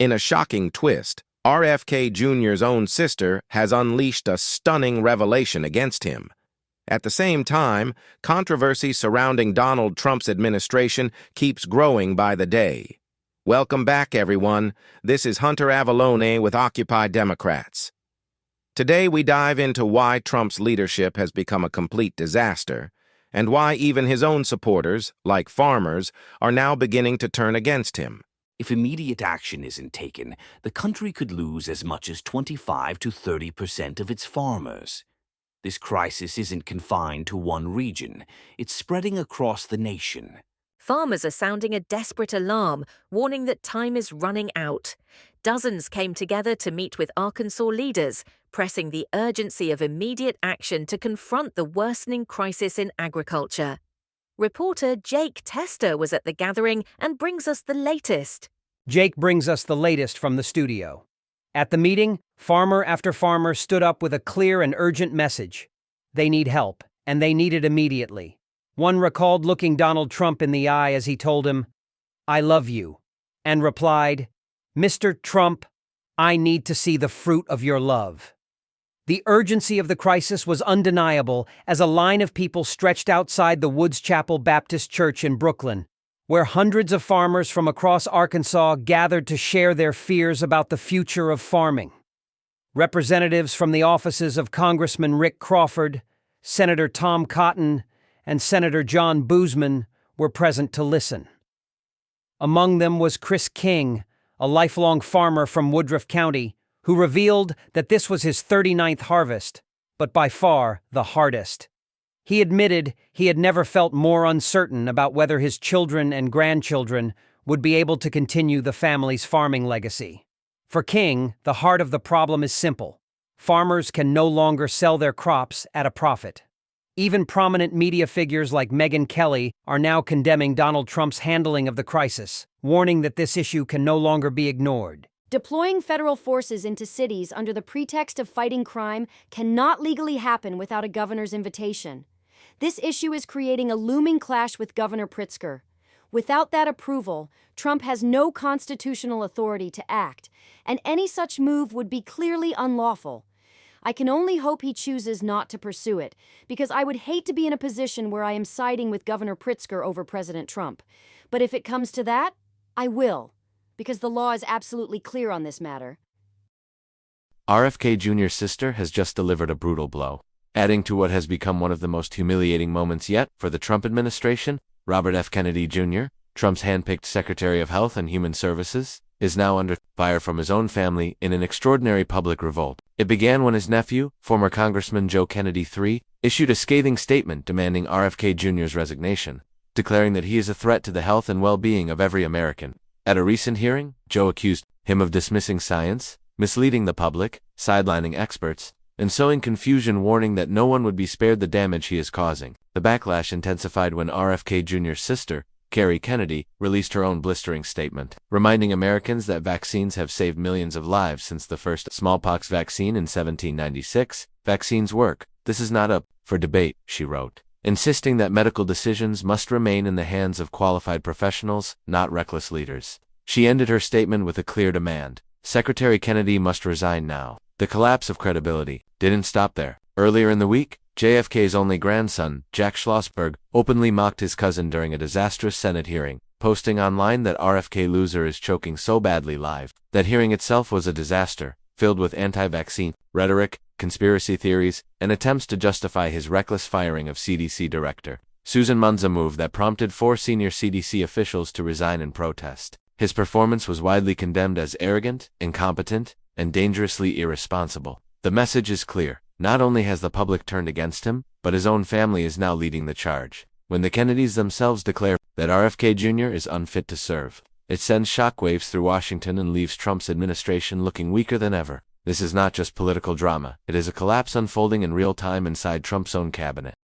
In a shocking twist, RFK Jr.'s own sister has unleashed a stunning revelation against him. At the same time, controversy surrounding Donald Trump's administration keeps growing by the day. Welcome back, everyone. This is Hunter Avalone with Occupy Democrats. Today we dive into why Trump's leadership has become a complete disaster, and why even his own supporters, like farmers, are now beginning to turn against him. If immediate action isn't taken, the country could lose as much as 25 to 30% of its farmers. This crisis isn't confined to one region. It's spreading across the nation. Farmers are sounding a desperate alarm, warning that time is running out. Dozens came together to meet with Arkansas leaders, pressing the urgency of immediate action to confront the worsening crisis in agriculture. Reporter Jake Tester was at the gathering and brings us the latest. Jake brings us the latest from the studio. At the meeting, farmer after farmer stood up with a clear and urgent message. They need help, and they need it immediately. One recalled looking Donald Trump in the eye as he told him, "I love you," and replied, "Mr. Trump, I need to see the fruit of your love." The urgency of the crisis was undeniable as a line of people stretched outside the Woods Chapel Baptist Church in Brooklyn, where hundreds of farmers from across Arkansas gathered to share their fears about the future of farming. Representatives from the offices of Congressman Rick Crawford, Senator Tom Cotton, and Senator John Boozman were present to listen. Among them was Chris King, a lifelong farmer from Woodruff County, who revealed that this was his 39th harvest, but by far the hardest. He admitted he had never felt more uncertain about whether his children and grandchildren would be able to continue the family's farming legacy. For King, the heart of the problem is simple. Farmers can no longer sell their crops at a profit. Even prominent media figures like Megyn Kelly are now condemning Donald Trump's handling of the crisis, warning that this issue can no longer be ignored. Deploying federal forces into cities under the pretext of fighting crime cannot legally happen without a governor's invitation. This issue is creating a looming clash with Governor Pritzker. Without that approval, Trump has no constitutional authority to act, and any such move would be clearly unlawful. I can only hope he chooses not to pursue it, because I would hate to be in a position where I am siding with Governor Pritzker over President Trump. But if it comes to that, I will, because the law is absolutely clear on this matter. RFK Jr.'s sister has just delivered a brutal blow. Adding to what has become one of the most humiliating moments yet for the Trump administration, Robert F. Kennedy Jr., Trump's handpicked Secretary of Health and Human Services, is now under fire from his own family in an extraordinary public revolt. It began when his nephew, former Congressman Joe Kennedy III, issued a scathing statement demanding RFK Jr.'s resignation, declaring that he is a threat to the health and well-being of every American. At a recent hearing, Joe accused him of dismissing science, misleading the public, sidelining experts, and sowing confusion, warning that no one would be spared the damage he is causing. The backlash intensified when RFK Jr.'s sister, Kerry Kennedy, released her own blistering statement, reminding Americans that vaccines have saved millions of lives since the first smallpox vaccine in 1796. Vaccines work. This is not up for debate, she wrote, insisting that medical decisions must remain in the hands of qualified professionals, not reckless leaders. She ended her statement with a clear demand. Secretary Kennedy must resign now. The collapse of credibility didn't stop there. Earlier in the week, JFK's only grandson, Jack Schlossberg, openly mocked his cousin during a disastrous Senate hearing, posting online that RFK loser is choking so badly live. That hearing itself was a disaster, filled with anti-vaccine rhetoric, conspiracy theories, and attempts to justify his reckless firing of CDC Director Susan Munz, a move that prompted 4 senior CDC officials to resign in protest. His performance was widely condemned as arrogant, incompetent, and dangerously irresponsible. The message is clear. Not only has the public turned against him, but his own family is now leading the charge. When the Kennedys themselves declare that RFK Jr. is unfit to serve, it sends shockwaves through Washington and leaves Trump's administration looking weaker than ever. This is not just political drama. It is a collapse unfolding in real time inside Trump's own cabinet.